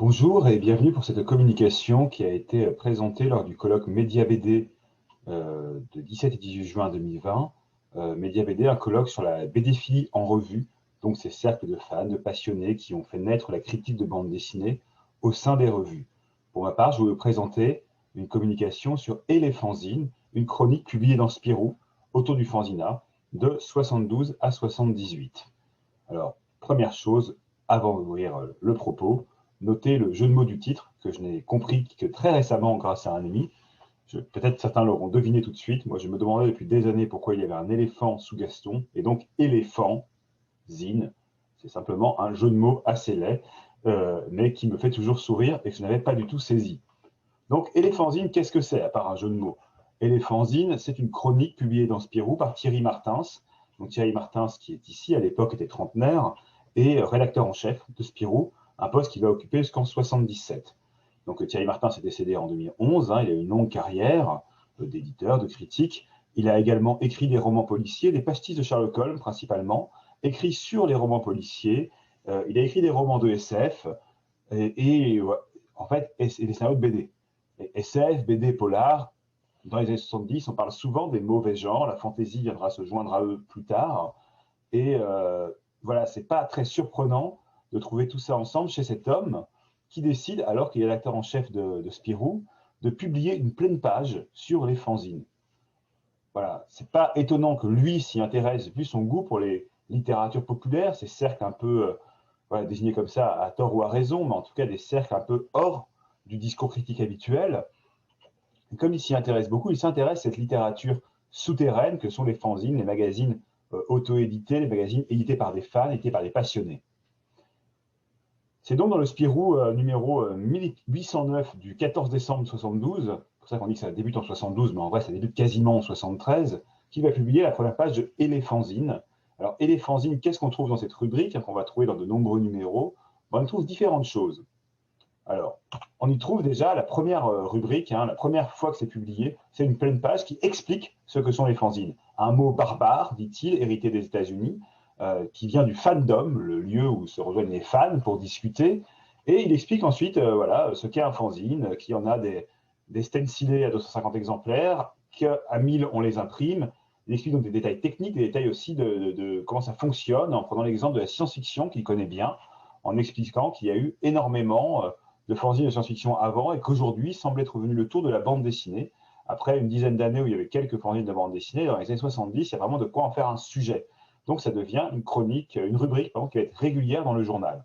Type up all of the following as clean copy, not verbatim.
Bonjour et bienvenue pour cette communication qui a été présentée lors du colloque Média BD de 17 et 18 juin 2020. Média BD, un colloque sur la BDphilie en revue, donc ces cercles de fans, de passionnés qui ont fait naître la critique de bande dessinée au sein des revues. Pour ma part, je vais vous présenter une communication sur Et les fanzines, une chronique publiée dans Spirou autour du fanzina de 72 à 78. Alors, première chose, avant d'ouvrir le propos, notez le jeu de mots du titre, que je n'ai compris que très récemment grâce à un ami. Peut-être certains l'auront deviné tout de suite. Moi, je me demandais depuis des années pourquoi il y avait un éléphant sous Gaston, et donc éléphant, zine. C'est simplement un jeu de mots assez laid, mais qui me fait toujours sourire et que je n'avais pas du tout saisi. Donc, Éléphanzine, qu'est-ce que c'est, à part un jeu de mots? Éléphanzine, c'est une chronique publiée dans Spirou par Thierry Martins. Donc, Thierry Martins, qui est ici, à l'époque, était trentenaire, et rédacteur en chef de Spirou, un poste qu'il va occuper jusqu'en 77. Donc, Thierry Martins est décédé en 2011, il a une longue carrière d'éditeur, de critique. Il a également écrit des romans policiers, des pastilles de Sherlock Holmes principalement, écrit sur les romans policiers. Il a écrit des romans de SF, en fait, et des scénarios de BD. SF, BD, polar, dans les années 70, on parle souvent des mauvais genres. La fantaisie viendra se joindre à eux plus tard. Et voilà, c'est pas très surprenant de trouver tout ça ensemble chez cet homme qui décide, alors qu'il est l'acteur en chef de Spirou, de publier une pleine page sur les fanzines. Voilà, c'est pas étonnant que lui s'y intéresse, vu son goût pour les littératures populaires, ces cercles un peu voilà, désignés comme ça à tort ou à raison, mais en tout cas des cercles un peu hors du discours critique habituel. Et comme il s'y intéresse beaucoup, il s'intéresse à cette littérature souterraine que sont les fanzines, les magazines auto-édités, les magazines édités par des fans, édités par des passionnés. C'est donc dans le Spirou numéro 1809 du 14 décembre 72, c'est pour ça qu'on dit que ça débute en 72, mais en vrai ça débute quasiment en 73, qu'il va publier la première page de Éléphanzine. Alors Éléphanzine, qu'est-ce qu'on trouve dans cette rubrique qu'on va trouver dans de nombreux numéros? On trouve différentes choses. Alors, on y trouve déjà la première rubrique, la première fois que c'est publié, c'est une pleine page qui explique ce que sont les fanzines. Un mot barbare, dit-il, hérité des États-Unis, qui vient du fandom, le lieu où se rejoignent les fans pour discuter. Et il explique ensuite voilà, ce qu'est un fanzine, qu'il y en a des stencilés à 250 exemplaires, qu'à 1000 on les imprime. Il explique donc des détails techniques, des détails aussi de comment ça fonctionne, en prenant l'exemple de la science-fiction qu'il connaît bien, en expliquant qu'il y a eu énormément de fanzines de science-fiction avant et qu'aujourd'hui semble être venu le tour de la bande dessinée. Après une dizaine d'années où il y avait quelques fanzines de bande dessinée, dans les années 70, il y a vraiment de quoi en faire un sujet. Donc ça devient une chronique, une rubrique pardon, qui va être régulière dans le journal.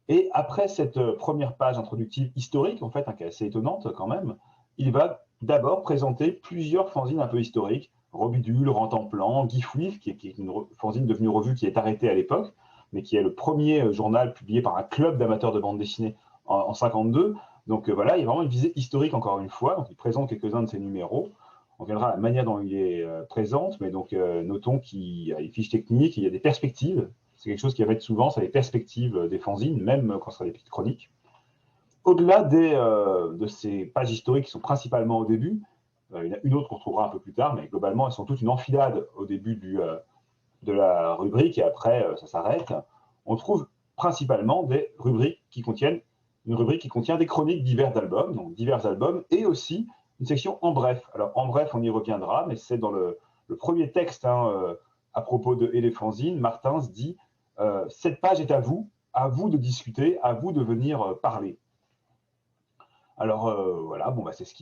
Et après cette première page introductive historique, en fait, qui est assez étonnante quand même, il va d'abord présenter plusieurs fanzines un peu historiques, Robidule, Rantanplan, Guy Fouif, qui est une fanzine devenue revue qui est arrêtée à l'époque, mais qui est le premier journal publié par un club d'amateurs de bande dessinée en 52. Donc voilà, il y a vraiment une visée historique encore une fois. Donc il présente quelques-uns de ses numéros. On verra la manière dont il est présente, mais donc notons qu'il y a des fiches techniques, il y a des perspectives. C'est quelque chose qui va mettre souvent, c'est les perspectives des fanzines, même quand ce sera des petites chroniques. Au-delà de ces pages historiques qui sont principalement au début, il y en a une autre qu'on retrouvera un peu plus tard, mais globalement, elles sont toutes une enfilade au début de la rubrique et après, ça s'arrête. On trouve principalement des rubriques qui contiennent une rubrique qui contient des chroniques divers albums, donc divers albums, et aussi une section en bref. Alors en bref, on y reviendra, mais c'est dans le premier texte à propos de Éléphanzine, Martins dit cette page est à vous de discuter, à vous de venir parler. Alors voilà, bon, bah, c'est ce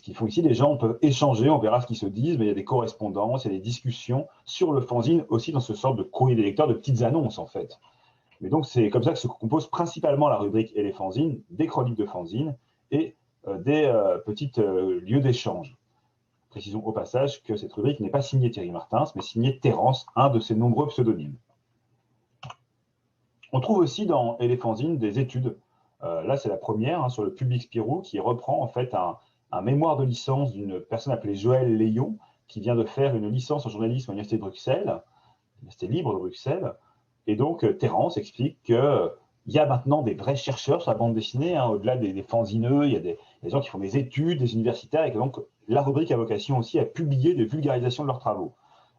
qu'ils font ici. Les gens peuvent échanger, on verra ce qu'ils se disent, mais il y a des correspondances, il y a des discussions sur le fanzine, aussi dans ce sorte de courrier des lecteurs, de petites annonces en fait. Mais donc c'est comme ça que se compose principalement la rubrique et les fanzines, des chroniques de fanzines et des petits lieux d'échange. Précisons au passage que cette rubrique n'est pas signée Thierry Martins, mais signée Terence, un de ses nombreux pseudonymes. On trouve aussi dans Éléphanzine des études. Là, c'est la première sur le Public Spirou qui reprend en fait un mémoire de licence d'une personne appelée Joël Léon qui vient de faire une licence en journalisme à l'Université de Bruxelles, l'Université libre de Bruxelles. Et donc, Terence explique qu'il y a maintenant des vrais chercheurs sur la bande dessinée, au-delà des fanzineux, il y a des gens qui font des études, des universitaires, et que donc la rubrique a vocation aussi à publier des vulgarisations de leurs travaux.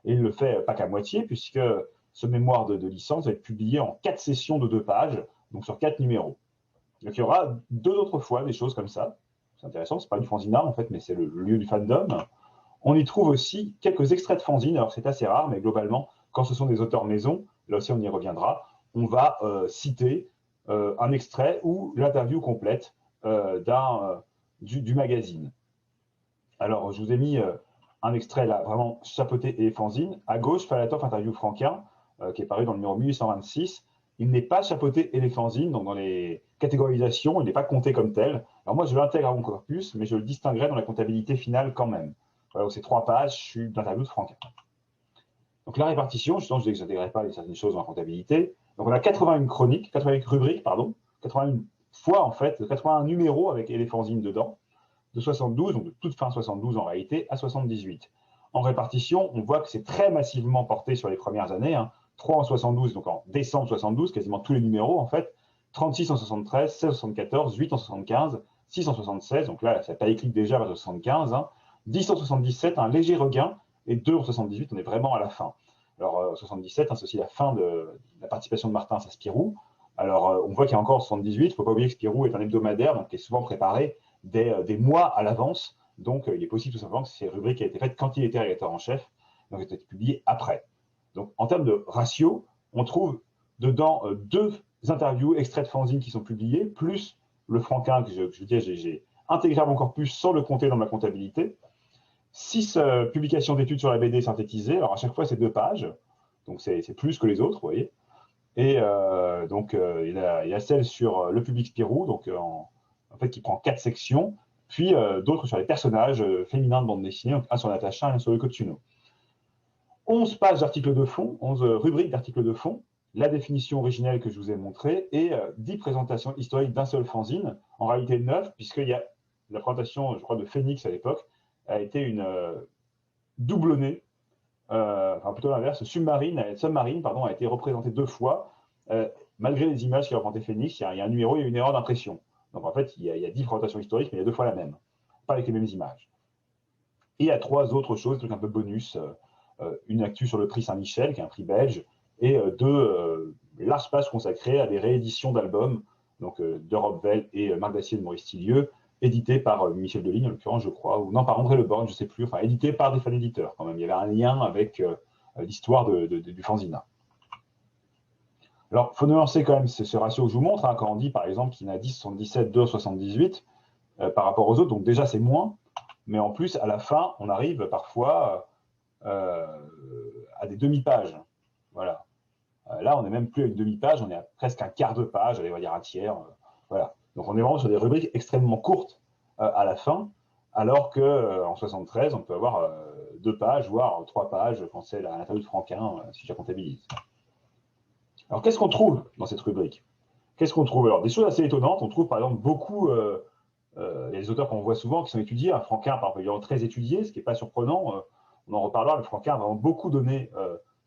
Et il ne le fait pas qu'à moitié, puisque ce mémoire de licence va être publié en 4 sessions de 2 pages, donc sur 4 numéros. Donc il y aura 2 autres fois des choses comme ça. C'est intéressant, c'est pas du fanzinard en fait, mais c'est le lieu du fandom. On y trouve aussi quelques extraits de fanzine. Alors c'est assez rare, mais globalement, quand ce sont des auteurs maison, là aussi on y reviendra, on va citer un extrait ou l'interview complète du magazine. Alors je vous ai mis un extrait là, vraiment chapeauté et fanzine. À gauche, Falatov interview Franquin, qui est paru dans le numéro 1826. Il n'est pas chapeauté et les fanzines, donc dans les catégorisations, il n'est pas compté comme tel. Alors moi, je l'intègre à mon corpus, mais je le distinguerai dans la comptabilité finale quand même. Voilà, c'est 3 pages, je suis d'interview de Franquin. Donc la répartition, justement, je disais que je n'intégrais pas certaines choses dans la comptabilité. Donc on a 81 chroniques, 81 rubriques, pardon, 81 fois en fait, 81 numéros avec les fanzines dedans, de 72, donc de toute fin 72 en réalité, à 78. En répartition, on voit que c'est très massivement porté sur les premières années, 3 en 72, donc en décembre 72, quasiment tous les numéros en fait, 36 en 73, 16 en 74, 8 en 75, 6 en 76, donc là ça périclite déjà vers 75, 10 en 77, un léger regain, et 2 en 78, on est vraiment à la fin. Alors 77, c'est aussi la fin de la participation de Martin à Spirou. Alors on voit qu'il y a encore 78, il ne faut pas oublier que Spirou est un hebdomadaire, donc qui est souvent préparé des mois à l'avance. Donc, il est possible tout simplement que ces rubriques aient été faites quand il était rédacteur en chef, donc elles ont été publiées après. Donc, en termes de ratio, on trouve dedans 2 interviews extraits de fanzine qui sont publiés, plus le Franquin que je disais, j'ai intégré à mon corpus sans le compter dans ma comptabilité. 6 publications d'études sur la BD synthétisées. Alors, à chaque fois, c'est 2 pages. Donc, c'est plus que les autres, vous voyez. Et donc, il y a celle sur le public Spirou, donc en fait, qui prend 4 sections, puis d'autres sur les personnages féminins de bande dessinée, un sur Natacha et un sur le Cottuno. 11 pages d'articles de fond, 11 rubriques d'articles de fond, la définition originelle que je vous ai montrée, et 10 présentations historiques d'un seul fanzine, en réalité 9, puisqu'il y a la présentation, je crois, de Phoenix à l'époque, a été une doublonnée, enfin plutôt l'inverse, Submarine a été représentée 2 fois, malgré les images qui représentaient Phoenix, il y a un numéro, il y a une erreur d'impression. Donc en fait, il y a 10 présentations historiques, mais il y a 2 fois la même, pas avec les mêmes images. Et il y a 3 autres choses, des trucs un peu bonus, une actu sur le prix Saint-Michel, qui est un prix belge, et 2 larges pages consacrées à des rééditions d'albums, donc d'Europe Vell et Marc Dacier de Maurice Tillieu, édité par Michel Deligne, en l'occurrence, je crois, ou non, par André Le Borgne, je ne sais plus, enfin édité par des fans éditeurs quand même. Il y avait un lien avec l'histoire du fanzina. Alors, il faut nuancer quand même ce ratio que je vous montre, quand on dit par exemple qu'il y en a 10, 77, 2, 78 par rapport aux autres, donc déjà c'est moins, mais en plus à la fin, on arrive parfois à des demi-pages. Voilà. Là, on n'est même plus à une demi-page, on est à presque un quart de page, allez, on va dire un tiers. Voilà. Donc on est vraiment sur des rubriques extrêmement courtes à la fin, alors qu'en 73, on peut avoir 2 pages, voire 3 pages quand c'est l'interview de Franquin, si je la comptabilise. Alors, qu'est-ce qu'on trouve dans cette rubrique? Qu'est-ce qu'on trouve? Alors, des choses assez étonnantes. On trouve, par exemple, beaucoup, il y a des auteurs qu'on voit souvent qui sont étudiés. Franquin, par exemple, est très étudié, ce qui n'est pas surprenant. On en reparlera, mais Franquin a vraiment beaucoup donné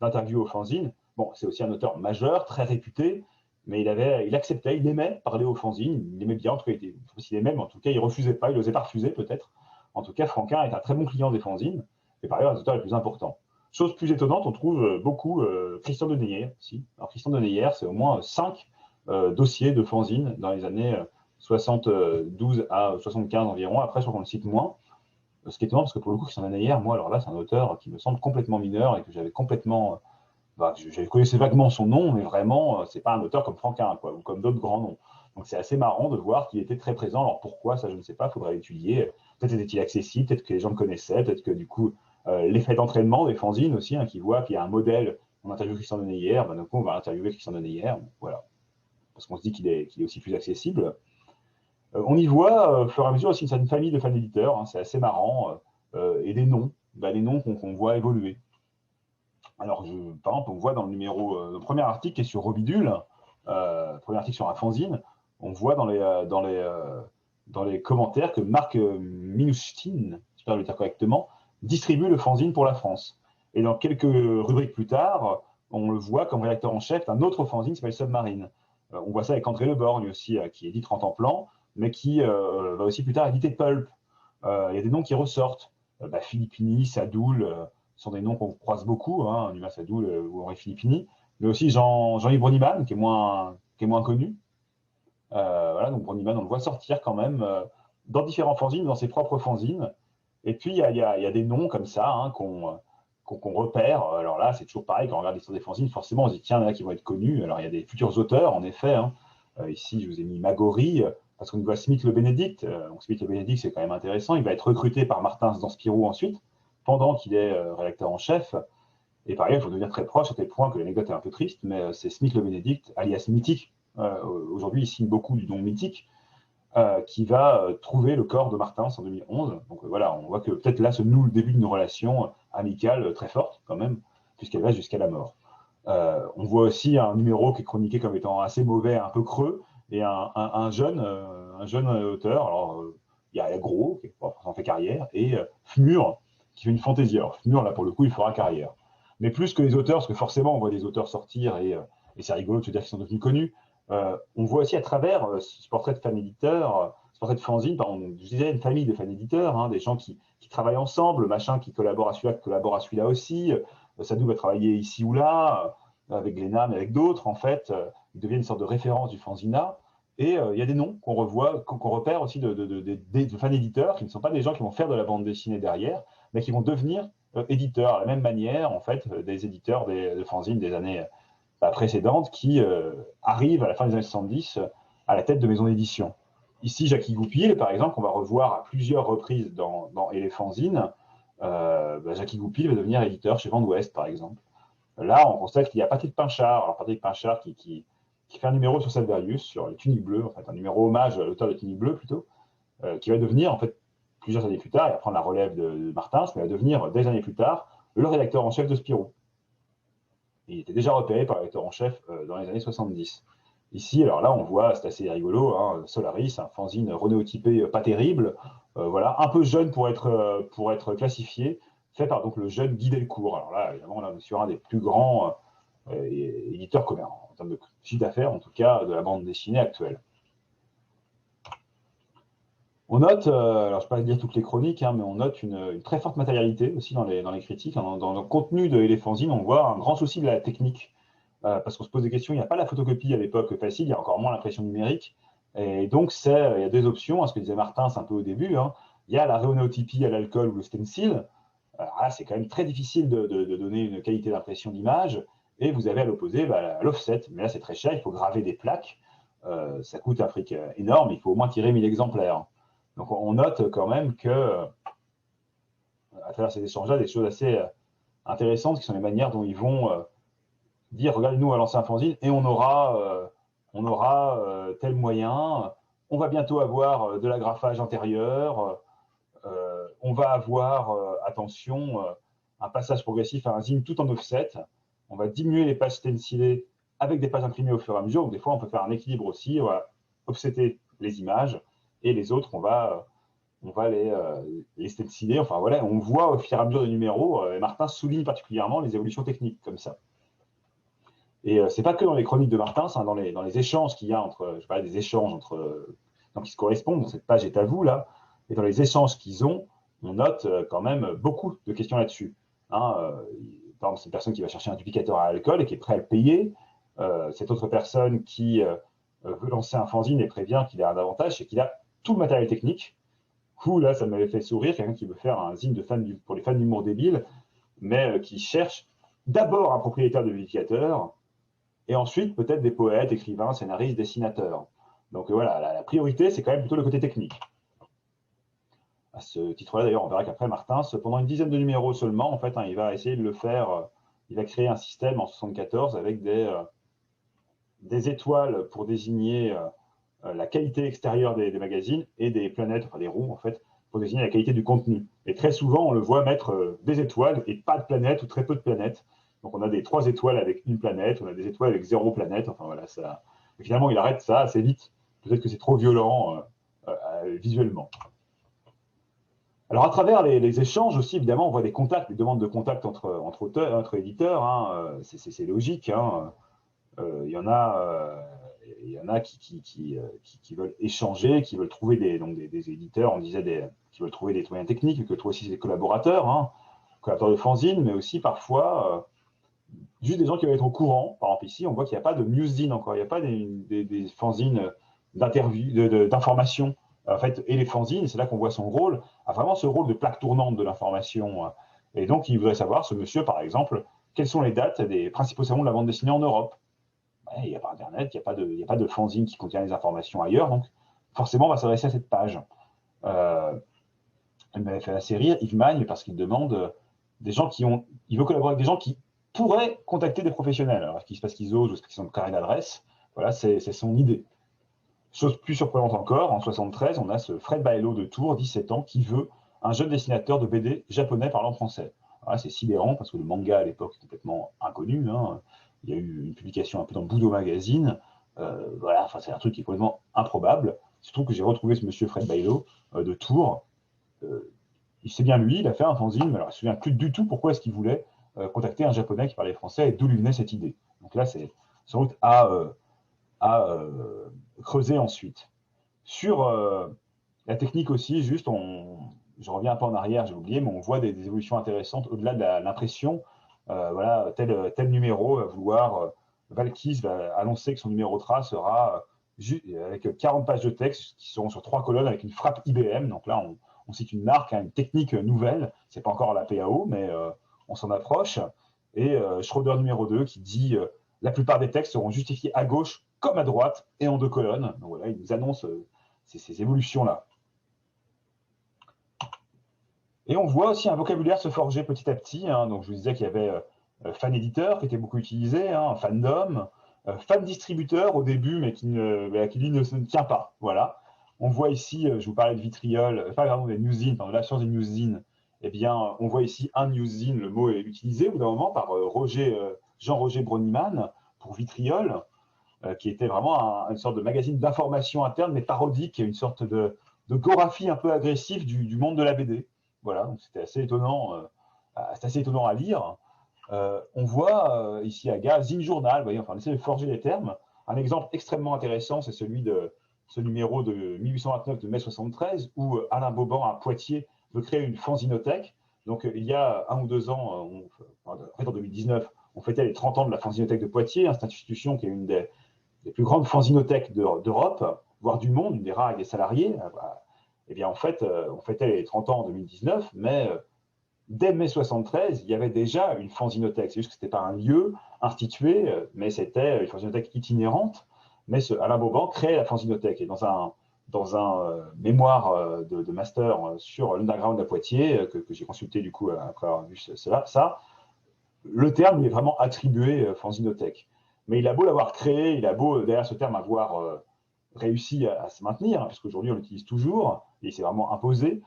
d'interviews aux fanzines. Bon, c'est aussi un auteur majeur, très réputé, mais il acceptait, il aimait parler aux fanzines, il aimait bien, en tout cas, il aimait, mais en tout cas, il ne refusait pas, il n'osait pas refuser, peut-être. En tout cas, Franquin est un très bon client des fanzines, et par ailleurs, un des auteurs les plus importants. Chose plus étonnante, on trouve beaucoup Christian de Neyer aussi. Alors Christian de Neyer, c'est au moins 5 dossiers de fanzine dans les années 72 à 75 environ. Après, je crois qu'on le cite moins. Ce qui est étonnant, parce que pour le coup, Christian de Neyer, moi, alors là, c'est un auteur qui me semble complètement mineur et que j'avais complètement... je connaissais vaguement son nom, mais vraiment, c'est pas un auteur comme Franquin, quoi, ou comme d'autres grands noms. Donc c'est assez marrant de voir qu'il était très présent. Alors pourquoi, ça je ne sais pas, il faudrait étudier. Peut-être était-il accessible, peut-être que les gens le connaissaient, peut-être que du coup, l'effet d'entraînement des fanzines aussi, qui voit qu'il y a un modèle, on interviewe Christian de Neyer, donc on va interviewer Christian de Neyer, voilà. Parce qu'on se dit qu'il est aussi plus accessible. On y voit, au fur et à mesure, aussi une certaine famille de fans éditeurs, c'est assez marrant, et des noms, les noms qu'on voit évoluer. Alors, par exemple, on voit dans le premier article qui est sur Robidule, premier article sur un fanzine, on voit dans les commentaires que Marc Minushtin, j'espère le dire correctement, distribue le fanzine pour la France. Et dans quelques rubriques plus tard, on le voit comme rédacteur en chef d'un autre fanzine qui s'appelle Submarine. On voit ça avec André Le Borgne aussi, qui édite 30 ans plan, mais qui va aussi plus tard éditer Pulp. Il y a des noms qui ressortent. Filippini, Sadoul, sont des noms qu'on croise beaucoup, Numa Sadoul ou Henri Filippini, mais aussi Jean-Yves Broniman, qui est moins connu. Voilà, donc Bronyman, on le voit sortir quand même dans différents fanzines, dans ses propres fanzines. Et puis, il y a des noms comme ça qu'on repère. Alors là, c'est toujours pareil, quand on regarde l'histoire des fanzines, forcément, on se dit, tiens, il y en a qui vont être connus. Alors, il y a des futurs auteurs, en effet. Hein. Ici, je vous ai mis Magori, parce qu'on voit Smith le Bénédicte. Donc, Smith le Bénédicte, c'est quand même intéressant. Il va être recruté par Martins dans Spirou ensuite, pendant qu'il est rédacteur en chef. Et par ailleurs, il faut devenir très proche, à tel point que l'anecdote est un peu triste, mais c'est Smith le Bénédicte, alias Mythique. Aujourd'hui, il signe beaucoup du nom Mythique, qui va trouver le corps de Martins en 2011. Donc voilà, on voit que peut-être là se noue le début d'une relation amicale très forte quand même, puisqu'elle va jusqu'à la mort. On voit aussi un numéro qui est chroniqué comme étant assez mauvais, un peu creux, et un jeune auteur. Alors, il y a Gros, qui en fait carrière, et Fmur, qui fait une fantaisie. Alors, Fmur, là, pour le coup, il fera carrière. Mais plus que les auteurs, parce que forcément, on voit des auteurs sortir, et c'est rigolo de se dire qu'ils sont devenus connus. On voit aussi à travers ce portrait de fan éditeur, ce portrait de fanzine, je disais une famille de fan éditeurs, hein, des gens qui travaillent ensemble, machin, qui collabore à celui-là, qui collabore à celui-là aussi. Sadou va travailler ici ou là, avec Glénat, mais avec d'autres, en fait. Il devient une sorte de référence du fanzina. Et il y a des noms qu'on revoit, qu'on repère aussi de fans éditeurs, qui ne sont pas des gens qui vont faire de la bande dessinée derrière, mais qui vont devenir éditeurs, à la même manière, en fait, des éditeurs de fanzines des années précédentes qui arrivent à la fin des années 70 à la tête de maisons d'édition. Ici, Jackie Goupil, par exemple, qu'on va revoir à plusieurs reprises dans Et les fanzines. Jackie Goupil va devenir éditeur chez Vent d'Ouest, par exemple. Là, on constate qu'il y a Patrick Pinchard. Alors, Patrick Pinchard qui fait un numéro sur Salvarius, sur les tuniques bleues, en fait, un numéro hommage à l'auteur des tuniques bleues, plutôt, qui va devenir, en fait, plusieurs années plus tard, il va prendre la relève de Martins, mais va devenir, des années plus tard, le rédacteur en chef de Spirou. Il était déjà repéré par le rédacteur en chef dans les années 70. Ici, alors là, on voit, c'est assez rigolo, hein, Solaris, un fanzine renéotypé pas terrible, voilà, un peu jeune pour être classifié, fait par donc le jeune Guy Delcourt. Alors là, évidemment, là, on est sur un des plus grands éditeurs en termes de chiffre d'affaires, en tout cas, de la bande dessinée actuelle. On note, alors je ne vais pas lire toutes les chroniques, hein, mais on note une très forte matérialité aussi dans les critiques. Hein. Dans le contenu de Les Fanzines, on voit un grand souci de la technique, parce qu'on se pose des questions. Il n'y a pas la photocopie à l'époque facile, il y a encore moins l'impression numérique. Et donc, il y a deux options, hein, ce que disait Martin, c'est un peu au début. Hein. Il y a la réonotypie à l'alcool ou le stencil. Alors là, c'est quand même très difficile de donner une qualité d'impression d'image. Et vous avez à l'opposé l'offset. Mais là, c'est très cher, il faut graver des plaques. Ça coûte un fric énorme, il faut au moins tirer 1000 exemplaires. Donc on note quand même que, à travers ces échanges-là, des choses assez intéressantes qui sont les manières dont ils vont dire, regardez, nous, on va lancer un fanzine et on aura tel moyen, on va bientôt avoir de l'agrafage intérieur, on va avoir, attention, un passage progressif à un zine tout en offset, on va diminuer les pages stencilées avec des pages imprimées au fur et à mesure, donc des fois on peut faire un équilibre aussi, on va offsetter les images, et les autres, on va les stenciler. Enfin voilà, on voit au fur et à mesure des numéros, et Martin souligne particulièrement les évolutions techniques comme ça. Et c'est pas que dans les chroniques de Martin, hein, dans les échanges qu'il y a entre, je parlais des échanges entre, qui se correspondent, dans cette page est à vous là, et dans les échanges qu'ils ont, on note quand même beaucoup de questions là-dessus. Hein, par exemple, c'est une personne qui va chercher un duplicateur à alcool et qui est prêt à le payer. Cette autre personne qui veut lancer un fanzine et prévient qu'il a un avantage, c'est qu'il a tout le matériel technique. Là, ça m'avait fait sourire, quelqu'un qui veut faire un zine pour les fans d'humour débile, mais qui cherche d'abord un propriétaire de duplicateur, et ensuite peut-être des poètes, écrivains, scénaristes, dessinateurs. Donc voilà, la priorité, c'est quand même plutôt le côté technique. À ce titre-là, d'ailleurs, on verra qu'après Martins, pendant une dizaine de numéros seulement, en fait, hein, il va essayer de le faire, il va créer un système en 74 avec des étoiles pour désigner la qualité extérieure des magazines et des planètes, enfin des roues, en fait, pour désigner la qualité du contenu. Et très souvent, on le voit mettre des étoiles et pas de planètes ou très peu de planètes. Donc on a des 3 étoiles avec une planète, on a des étoiles avec 0 planète, enfin voilà, ça. Et finalement, il arrête ça assez vite. Peut-être que c'est trop violent visuellement. Alors à travers les échanges aussi, évidemment, on voit des contacts, des demandes de contact entre auteurs, entre éditeurs, hein, c'est logique. Hein. Il y en a, qui veulent échanger, qui veulent trouver des éditeurs, on disait qui veulent trouver des moyens techniques, que trouver aussi des collaborateurs, hein, collaborateurs de fanzine, mais aussi parfois juste des gens qui veulent être au courant. Par exemple, ici, on voit qu'il n'y a pas de newszine encore, il n'y a pas des fanzines d'information, en fait, et les fanzines, c'est là qu'on voit son rôle, a vraiment ce rôle de plaque tournante de l'information. Et donc, il voudrait savoir, ce monsieur, par exemple, quelles sont les dates des principaux salons de la bande dessinée en Europe. Ouais, il n'y a pas Internet, il n'y a pas de fanzine qui contient les informations ailleurs, donc forcément, on va s'adresser à cette page. Il m'avait fait assez rire, Yves Magne, parce qu'il demande des gens il veut collaborer avec des gens qui pourraient contacter des professionnels. Alors, est-ce parce qu'ils osent ou est-ce qu'ils ont de carré d'adresse? Voilà, c'est son idée. Chose plus surprenante encore, en 73, on a ce Fred Baello de Tours, 17 ans, qui veut un jeune dessinateur de BD japonais parlant français. Voilà, c'est sidérant parce que le manga à l'époque est complètement inconnu. Hein. Il y a eu une publication un peu dans Budo Magazine. Voilà, enfin, c'est un truc qui est complètement improbable. Il se trouve que j'ai retrouvé ce monsieur Fred Baello de Tours. C'est bien lui, il a fait un fanzine, mais alors, il ne se souvient plus du tout pourquoi est-ce qu'il voulait contacter un japonais qui parlait français et d'où lui venait cette idée. Donc là, c'est sans doute à creuser ensuite. Sur la technique aussi, juste, je reviens un peu en arrière, j'ai oublié, mais on voit des évolutions intéressantes au-delà de l'impression. Voilà, tel numéro va vouloir, Valkis va annoncer que son numéro TRA sera avec 40 pages de texte qui seront sur 3 colonnes avec une frappe IBM. Donc là, on cite une marque, hein, une technique nouvelle. C'est pas encore la PAO, mais on s'en approche. Et Schroeder numéro 2 qui dit la plupart des textes seront justifiés à gauche comme à droite et en 2 colonnes. Donc voilà, il nous annonce ces évolutions-là. Et on voit aussi un vocabulaire se forger petit à petit. Hein. Donc je vous disais qu'il y avait fan éditeur qui était beaucoup utilisé, hein, fandom, fan distributeur au début, mais qui lui ne tient pas. Voilà. On voit ici, je vous parlais de vitriol, pardon, des newsins, dans la science des newsins. Eh bien, on voit ici un newsin, le mot est utilisé au bout d'un moment par Jean-Roger Broniman pour vitriol, qui était vraiment une sorte de magazine d'information interne, mais parodique, une sorte de Goraphie un peu agressif du monde de la BD. Voilà, donc c'était assez étonnant, à lire. On voit ici à gars, Zine Journal, vous voyez, enfin, on essaie de forger les termes. Un exemple extrêmement intéressant, c'est celui de ce numéro de 1829 de mai 73, où Alain Bauban à Poitiers veut créer une fanzinothèque. Donc il y a 1 ou 2 ans, en fait en 2019, on fêtait les 30 ans de la fanzinothèque de Poitiers, hein, cette institution qui est une des plus grandes fanzinothèques d'Europe, voire du monde, une des rares avec des salariés. Eh bien, en fait, on fêtait les 30 ans en 2019, mais dès mai 73, il y avait déjà une fanzinothèque. C'est juste que ce n'était pas un lieu institué, mais c'était une fanzinothèque itinérante. Mais Alain Bauban crée la fanzinothèque. Et dans un mémoire de master sur l'underground à Poitiers, que j'ai consulté du coup après avoir vu ça, le terme lui est vraiment attribué fanzinothèque. Mais il a beau l'avoir créé, il a beau derrière ce terme avoir réussi à se maintenir, hein, puisqu'aujourd'hui on l'utilise toujours, et il s'est vraiment imposé.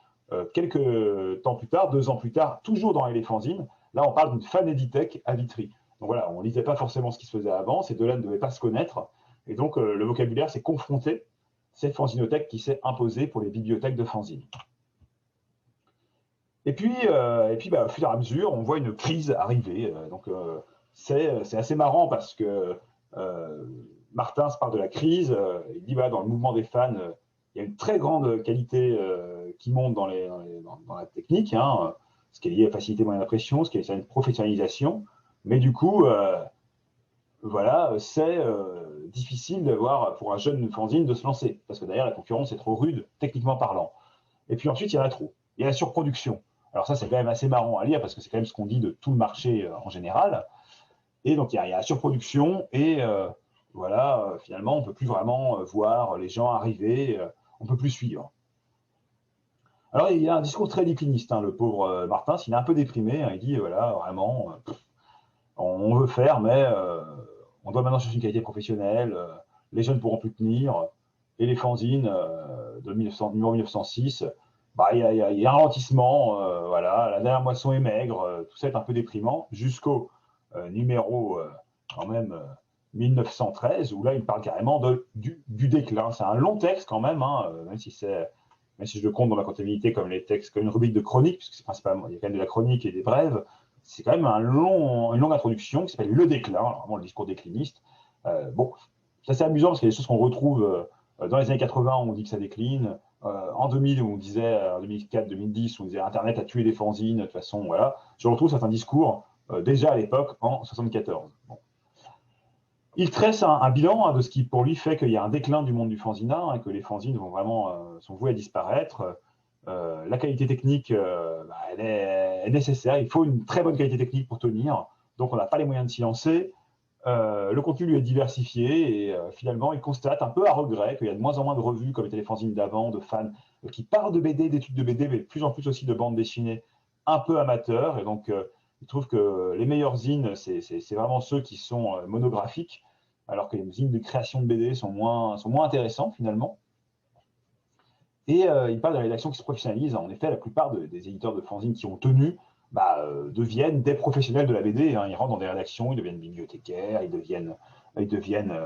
Quelques temps plus tard, 2 ans plus tard, toujours dans les fanzines, là on parle d'une fan-editech à Vitry. Donc voilà, on ne lisait pas forcément ce qui se faisait avant, ces deux-là ne devaient pas se connaître, et donc le vocabulaire s'est confronté, cette fanzinothèque qui s'est imposée pour les bibliothèques de fanzines. Et puis au fur et à mesure, on voit une crise arriver. C'est assez marrant parce que Martin se parle de la crise. Il dit dans le mouvement des fans, il y a une très grande qualité qui monte dans la technique, hein, ce qui est lié à la facilité de moyen d'impression, ce qui est lié à une professionnalisation. Mais du coup, voilà, c'est difficile pour un jeune fanzine de se lancer parce que derrière la concurrence est trop rude, techniquement parlant. Et puis ensuite, il y en a trop. Il y a la surproduction. Alors ça, c'est quand même assez marrant à lire parce que c'est quand même ce qu'on dit de tout le marché en général. Et donc, il y a la surproduction et voilà, finalement, on ne peut plus vraiment voir les gens arriver, on ne peut plus suivre. Alors, il y a un discours très décliniste, hein, le pauvre Martin, il est un peu déprimé, hein, il dit, voilà, vraiment, on veut faire, mais on doit maintenant chercher une qualité professionnelle, les jeunes ne pourront plus tenir, et les fanzines de numéro 1906, il y a un ralentissement, voilà, la dernière moisson est maigre, tout ça est un peu déprimant, jusqu'au numéro quand même 1913, où là il parle carrément du déclin. C'est un long texte quand même, hein, même si je le compte dans la comptabilité comme les textes, comme une rubrique de chronique, puisque c'est principalement, il y a quand même de la chronique et des brèves, c'est quand même une longue introduction qui s'appelle Le déclin, alors vraiment le discours décliniste. Bon, c'est assez amusant parce qu'il y a des choses qu'on retrouve dans les années 80, on dit que ça décline. En 2000, on disait, en 2004, 2010, on disait Internet a tué les fanzines, de toute façon, voilà. Je retrouve certains discours déjà à l'époque, en 74. Bon. Il tresse un bilan de ce qui, pour lui, fait qu'il y a un déclin du monde du fanzina, que les fanzines vont vraiment, sont voués à disparaître. La qualité technique, elle est nécessaire. Il faut une très bonne qualité technique pour tenir. Donc, on n'a pas les moyens de s'y lancer. Le contenu lui est diversifié et finalement, il constate un peu à regret qu'il y a de moins en moins de revues comme étaient les fanzines d'avant, de fans qui parlent de BD, d'études de BD, mais de plus en plus aussi de bandes dessinées un peu amateurs. Et donc, il trouve que les meilleurs zines, c'est vraiment ceux qui sont monographiques, alors que les zines de création de BD sont moins intéressants finalement. Et il parle de la rédaction qui se professionnalise. En effet, la plupart des éditeurs de fanzines qui ont tenu deviennent des professionnels de la BD. Ils rentrent dans des rédactions, ils deviennent bibliothécaires, ils deviennent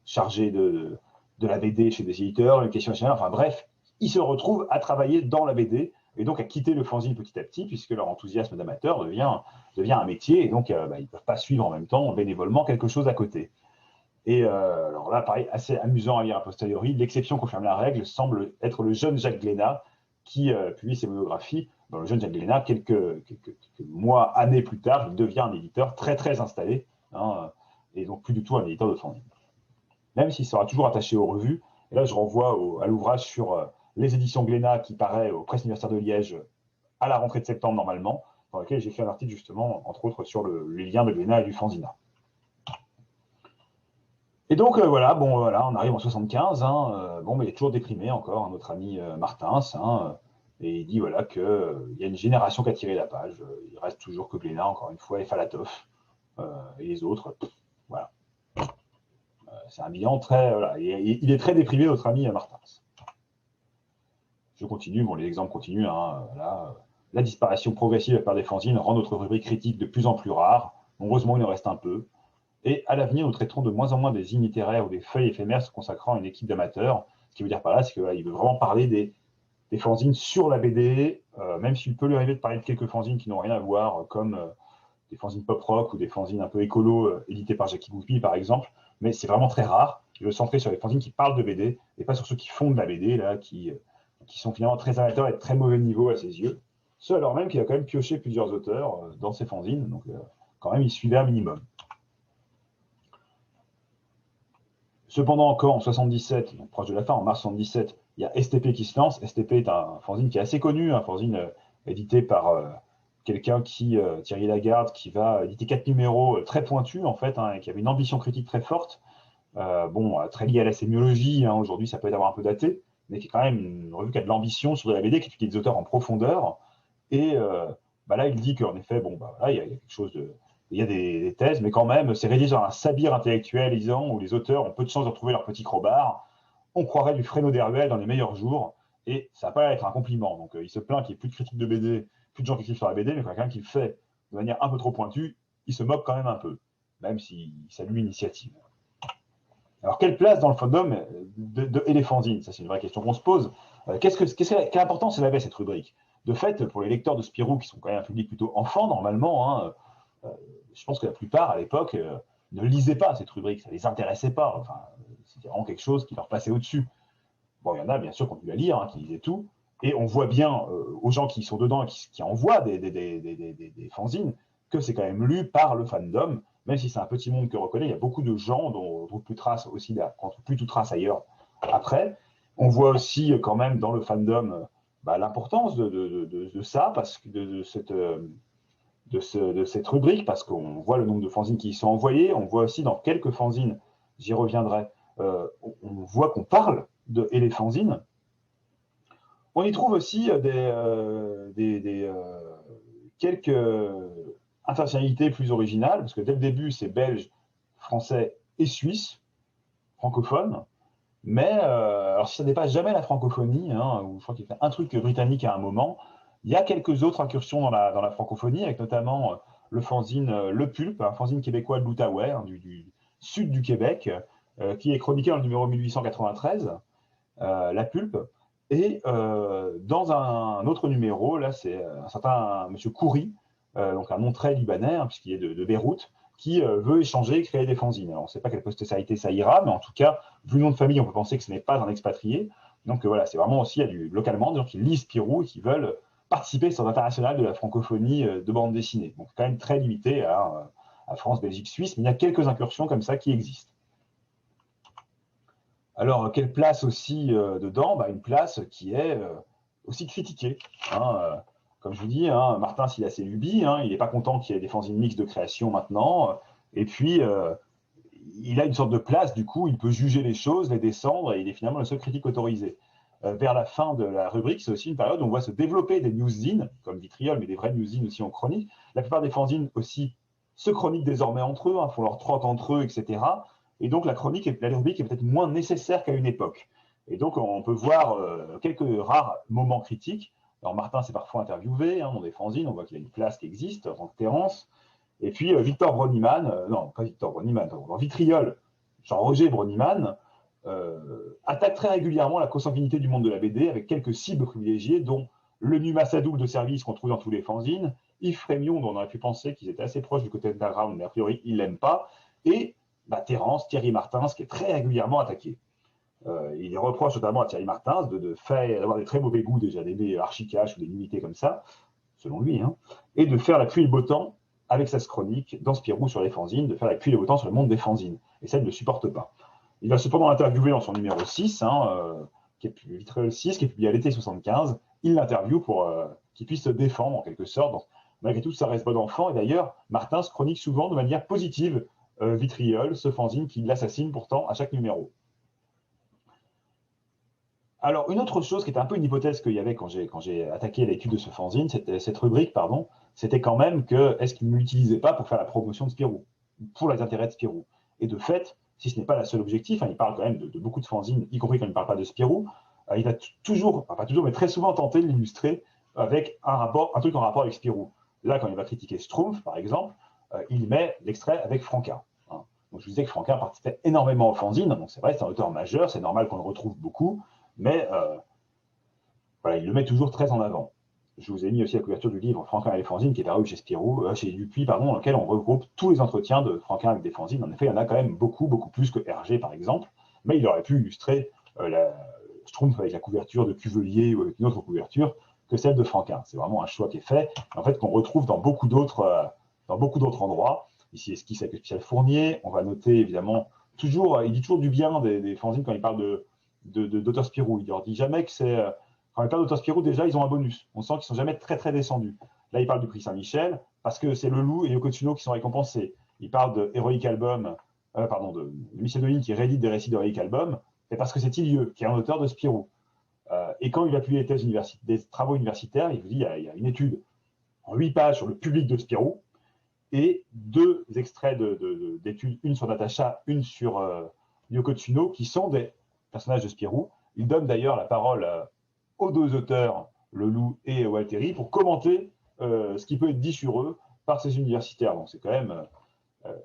chargés de la BD chez des éditeurs, une question nationale. Enfin bref, ils se retrouvent à travailler dans la BD et donc à quitter le fanzine petit à petit, puisque leur enthousiasme d'amateur devient un métier. Et donc, ils ne peuvent pas suivre en même temps, bénévolement, quelque chose à côté. Et alors là, pareil, assez amusant à lire a posteriori, l'exception confirme la règle, semble être le jeune Jacques Glénat qui publie ses monographies. Dans le jeune Jacques Glénat, quelques mois, années plus tard, il devient un éditeur très très installé, et donc plus du tout un éditeur de fanzine. Même s'il sera toujours attaché aux revues. Et là, je renvoie à l'ouvrage sur les éditions Glénat qui paraît aux Presses universitaires de Liège à la rentrée de septembre normalement, dans lequel j'ai fait un article justement, entre autres, sur les liens de Glénat et du fanzina. Et donc voilà, on arrive en 75, mais il est toujours déprimé encore, notre ami Martins, et il dit voilà qu'il y a une génération qui a tiré la page. Il reste toujours que Glénat, encore une fois, et Falatov, et les autres, voilà. C'est un bilan très, voilà, il est très déprimé, notre ami Martins. Je continue, les exemples continuent, voilà. La disparition progressive de la part des fanzines rend notre rubrique critique de plus en plus rare. Heureusement, il en reste un peu. Et à l'avenir, nous traiterons de moins en moins des zines littéraires ou des feuilles éphémères se consacrant à une équipe d'amateurs. Ce qui veut dire par là, c'est qu'il veut vraiment parler des fanzines sur la BD, même s'il peut lui arriver de parler de quelques fanzines qui n'ont rien à voir, comme des fanzines pop-rock ou des fanzines un peu écolo, édités par Jackie Goupil, par exemple. Mais c'est vraiment très rare. Il veut se centrer sur les fanzines qui parlent de BD et pas sur ceux qui font de la BD, là, qui sont finalement très amateurs et de très mauvais niveau à ses yeux. Ce alors même qu'il a quand même pioché plusieurs auteurs dans ses fanzines, donc quand même, il suivait un minimum. Cependant, encore en 77, donc proche de la fin, en mars 77, il y a STP qui se lance. STP est un fanzine qui est assez connu, un fanzine édité par quelqu'un Thierry Lagarde, qui va éditer 4 numéros très pointus, en fait, et qui avait une ambition critique très forte, très liée à la sémiologie. Aujourd'hui, ça peut être un peu daté, mais qui est quand même une revue qui a de l'ambition sur de la BD, qui étudie des auteurs en profondeur. Et là, il dit qu'en effet, il y a quelque chose de. Il y a des thèses, mais quand même, c'est rédigé dans un sabir intellectuel, disant, où les auteurs ont peu de chances de retrouver leur petit crowbar. On croirait du Fresno d'Herbuel dans les meilleurs jours, et ça va pas être un compliment. Donc, il se plaint qu'il n'y ait plus de critiques de BD, plus de gens qui écrivent sur la BD, mais quand quelqu'un qui le fait de manière un peu trop pointue, il se moque quand même un peu, même s'il salue l'initiative. Alors, quelle place dans le fandom et les fanzines? Ça, c'est une vraie question qu'on se pose. Quelle importance elle avait, cette rubrique? De fait, pour les lecteurs de Spirou, qui sont quand même un public plutôt enfant, normalement, je pense que la plupart, à l'époque, ne lisaient pas cette rubrique, ça ne les intéressait pas. Enfin, c'était vraiment quelque chose qui leur passait au-dessus. Bon, il y en a, bien sûr, qui ont pu la lire, qui lisaient tout. Et on voit bien, aux gens qui sont dedans et qui envoient des fanzines, que c'est quand même lu par le fandom, même si c'est un petit monde que reconnaît. Il y a beaucoup de gens dont on ne trouve plus trace aussi, qu'on ne trouve plus toute trace ailleurs après. On voit aussi quand même dans le fandom l'importance de ça, parce que de cette rubrique, parce qu'on voit le nombre de fanzines qui y sont envoyées. On voit aussi dans quelques fanzines, j'y reviendrai, on voit qu'on parle et les fanzines. On y trouve aussi quelques internationalités plus originales, parce que dès le début, c'est belge, français et suisse, francophone. Mais alors si ça ne dépasse jamais la francophonie, où je crois qu'il fait un truc britannique à un moment, il y a quelques autres incursions dans la francophonie, avec notamment le fanzine Le Pulpe, un fanzine québécois de l'Outaouais, du sud du Québec, qui est chroniqué dans le numéro 1893, La Pulpe. Et dans un autre numéro, là, c'est un certain monsieur Khoury, donc un nom très libanais, puisqu'il est de Beyrouth, qui veut échanger et créer des fanzines. Alors, on ne sait pas quelle postérité ça ira, mais en tout cas, vu le nom de famille, on peut penser que ce n'est pas un expatrié. Donc voilà, c'est vraiment aussi, il y a localement des gens qui lisent Spirou et qui veulent participer sur l'international de la francophonie de bande dessinée. Donc quand même très limité à à France, Belgique, Suisse, mais il y a quelques incursions comme ça qui existent. Alors, quelle place aussi dedans? Une place qui est aussi critiquée. Hein, comme je vous dis, hein, Martin, s'il a ses lubies, hein, il n'est pas content qu'il y ait des fanzines mixtes de création maintenant. Et puis, il a une sorte de place, du coup, il peut juger les choses, les descendre, et il est finalement le seul critique autorisé. Vers la fin de la rubrique, c'est aussi une période où on voit se développer des newszines, comme Vitriol, mais des vrais newszines aussi en chronique. La plupart des fanzines aussi se chroniquent désormais entre eux, hein, font leur trotte entre eux, etc. Et donc la chronique, la rubrique est peut-être moins nécessaire qu'à une époque. Et donc on peut voir quelques rares moments critiques. Alors Martin s'est parfois interviewé dans des fanzines, on voit qu'il y a une place qui existe en tant que Terence. Et puis Victor Broniman, non pas Victor Broniman, Vitriol, Jean-Roger Broniman, attaque très régulièrement la consanguinité du monde de la BD avec quelques cibles privilégiées, dont le Numa Sadoul de service qu'on trouve dans tous les fanzines, Yves Frémion, dont on aurait pu penser qu'ils étaient assez proches du côté de Underground, mais a priori, il ne l'aime pas, et Terence, Thierry Martins, qui est très régulièrement attaqué. Il reproche notamment à Thierry Martins d'avoir des très mauvais goûts, déjà des archicaches ou des nullités comme ça, selon lui, hein, et de faire la pluie et le beau temps avec sa chronique dans Spirou sur les fanzines, de faire la pluie et le beau temps sur le monde des fanzines. Et ça, il ne le supporte pas. Il va cependant l'interviewer dans son numéro 6, qui est Vitriol 6, qui est publié à l'été 75. Il l'interviewe pour qu'il puisse se défendre en quelque sorte. Donc, malgré tout, ça reste bon enfant. Et d'ailleurs, Martins chronique souvent de manière positive Vitriol, ce fanzine qui l'assassine pourtant à chaque numéro. Alors, une autre chose qui était un peu une hypothèse qu'il y avait quand j'ai attaqué l'étude de ce fanzine, cette rubrique, pardon, c'était quand même que est-ce qu'il ne l'utilisait pas pour faire la promotion de Spirou, pour les intérêts de Spirou. Et de fait, si ce n'est pas la seule objectif, il parle quand même de beaucoup de fanzines, y compris quand il ne parle pas de Spirou, il va toujours, enfin pas toujours, mais très souvent tenter de l'illustrer avec un truc en rapport avec Spirou. Là, quand il va critiquer Schtroumpf, par exemple, il met l'extrait avec Franquin. Hein. Donc je vous disais que Franquin participait énormément aux fanzines, donc c'est vrai, c'est un auteur majeur, c'est normal qu'on le retrouve beaucoup, mais voilà, il le met toujours très en avant. Je vous ai mis aussi la couverture du livre Franquin et les fanzines qui est paru chez Spirou, chez Dupuis, dans lequel on regroupe tous les entretiens de Franquin avec des fanzines. En effet, il y en a quand même beaucoup, beaucoup plus que Hergé, par exemple, mais il aurait pu illustrer la Schtroumpf avec la couverture de Cuvelier ou avec une autre couverture que celle de Franquin. C'est vraiment un choix qui est fait, en fait, qu'on retrouve dans beaucoup d'autres endroits. Ici, Esquisse avec le spécial Fournier. On va noter, évidemment, toujours, il dit toujours du bien des fanzines quand il parle d'auteur Spirou. Il ne leur dit jamais que c'est... Quand il parle d'auteur Spirou, déjà, ils ont un bonus. On sent qu'ils ne sont jamais très, très descendus. Là, il parle du prix Saint-Michel, parce que c'est Le Loup et Yoko Tsuno qui sont récompensés. Il parle de Heroic Album, de Michel Deline qui réédite des récits d'Heroic Album, et parce que c'est Tillieux, qui est un auteur de Spirou. Et quand il va publier des travaux universitaires, il vous dit il y a une étude en 8 pages sur le public de Spirou, et 2 extraits d'études, une sur Natacha, une sur Yoko Tsuno, qui sont des personnages de Spirou. Il donne d'ailleurs la parole aux 2 auteurs, Le Loup et Walteri, pour commenter ce qui peut être dit sur eux par ces universitaires. Donc c'est quand même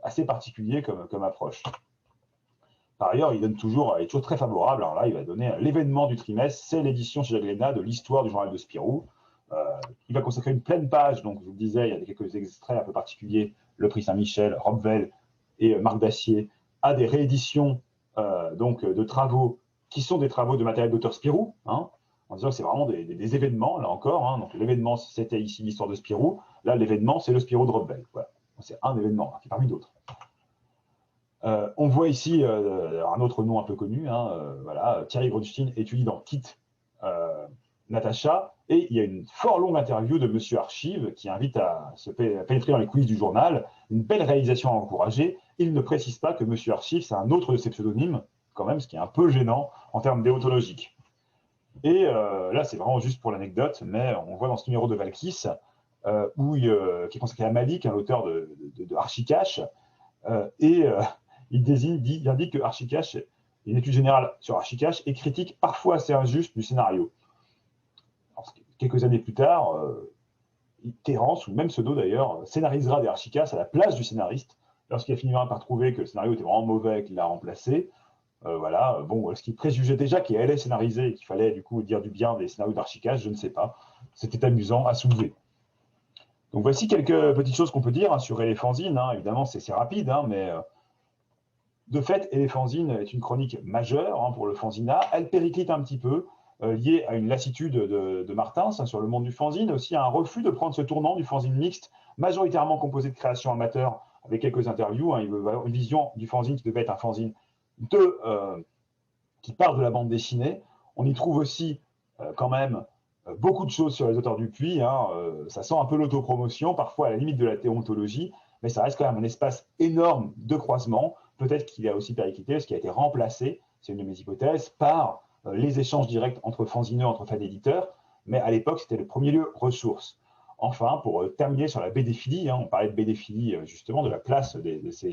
assez particulier comme approche. Par ailleurs, il est toujours très favorable. Alors là, il va donner l'événement du trimestre, c'est l'édition chez Glénat de l'histoire du journal de Spirou. Il va consacrer une pleine page, donc je vous le disais, il y a quelques extraits un peu particuliers, le prix Saint-Michel, Robvel et Marc Dacier, à des rééditions de travaux qui sont des travaux de matériel d'auteur Spirou, en disant que c'est vraiment des événements, là encore. Donc l'événement, c'était ici l'histoire de Spirou. Là, l'événement, c'est le Spirou de Robvel. Voilà. C'est un événement, qui est parmi d'autres. On voit ici un autre nom un peu connu. Thierry Grunstein étudie dans Kit Natacha. Et il y a une fort longue interview de Monsieur Archive qui invite à se pénétrer dans les coulisses du journal. Une belle réalisation à encourager. Il ne précise pas que Monsieur Archive, c'est un autre de ses pseudonymes, quand même, ce qui est un peu gênant en termes déontologiques. Et là, c'est vraiment juste pour l'anecdote, mais on voit dans ce numéro de Valkis, qui est consacré à Malik, l'auteur de Archicache, il indique que Archicache, une étude générale sur Archicache, est critique parfois assez injuste du scénario. Alors, quelques années plus tard, Terence, ou même Pseudo d'ailleurs, scénarisera des Archicaches à la place du scénariste, lorsqu'il finira par trouver que le scénario était vraiment mauvais et qu'il l'a remplacé. Est-ce qu'il préjugeait déjà qu'il allait scénariser et qu'il fallait du coup dire du bien des scénarios d'Archicache? Je ne sais pas. C'était amusant à soulever. Donc voici quelques petites choses qu'on peut dire sur Elefanzine. Évidemment, c'est rapide, mais de fait, Elefanzine est une chronique majeure pour le fanzina. Elle périclite un petit peu, liée à une lassitude de Martins sur le monde du fanzine, aussi à un refus de prendre ce tournant du fanzine mixte, majoritairement composé de créations amateurs avec quelques interviews. Hein, il veut avoir une vision du fanzine qui devait être un fanzine qui parle de la bande dessinée. On y trouve aussi quand même beaucoup de choses sur les auteurs du Puy. Hein, ça sent un peu l'autopromotion, parfois à la limite de la déontologie, mais ça reste quand même un espace énorme de croisement. Peut-être qu'il a aussi périclité, parce qu'il a été remplacé, c'est une de mes hypothèses, par les échanges directs entre fanzineurs, entre fans éditeurs, mais à l'époque, c'était le premier lieu ressource. Enfin, pour terminer sur la BDphilie, hein, on parlait de BDphilie, justement, de la place de ces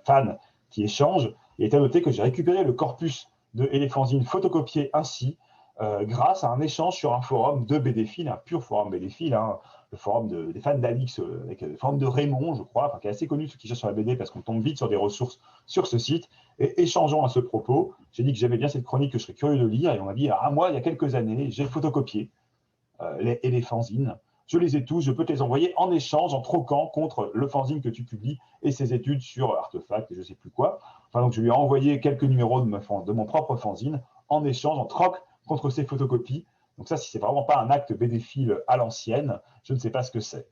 fans qui échangent, il est à noter que j'ai récupéré le corpus de Elefanzine photocopié ainsi, grâce à un échange sur un forum de BDphile, un pur forum BDphile, hein, le forum des fans d'Alix, avec le forum de Raymond, je crois, enfin, qui est assez connu, ceux qui cherchent sur la BD, parce qu'on tombe vite sur des ressources sur ce site. Et échangeons à ce propos. J'ai dit que j'aimais bien cette chronique, que je serais curieux de lire, et on m'a dit, ah, moi, il y a quelques années, j'ai photocopié les fanzines. Je les ai tous, je peux te les envoyer en échange, en troquant contre le fanzine que tu publies et ses études sur Artefact et je ne sais plus quoi. Enfin, donc, je lui ai envoyé quelques numéros de mon propre fanzine en échange, en troc contre ses photocopies. Donc ça, si c'est vraiment pas un acte bédéphile à l'ancienne, je ne sais pas ce que c'est.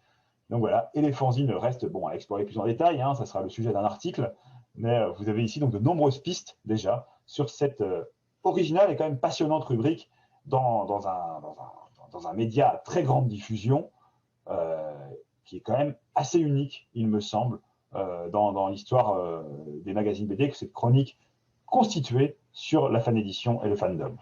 Donc voilà, et les fanzines restent bon, à explorer plus en détail, hein, ça sera le sujet d'un article, mais vous avez ici donc de nombreuses pistes déjà sur cette originale et quand même passionnante rubrique dans un média à très grande diffusion, euh, qui est quand même assez unique, il me semble, dans l'histoire des magazines BD, que cette chronique constituée sur la fan édition et le fandom.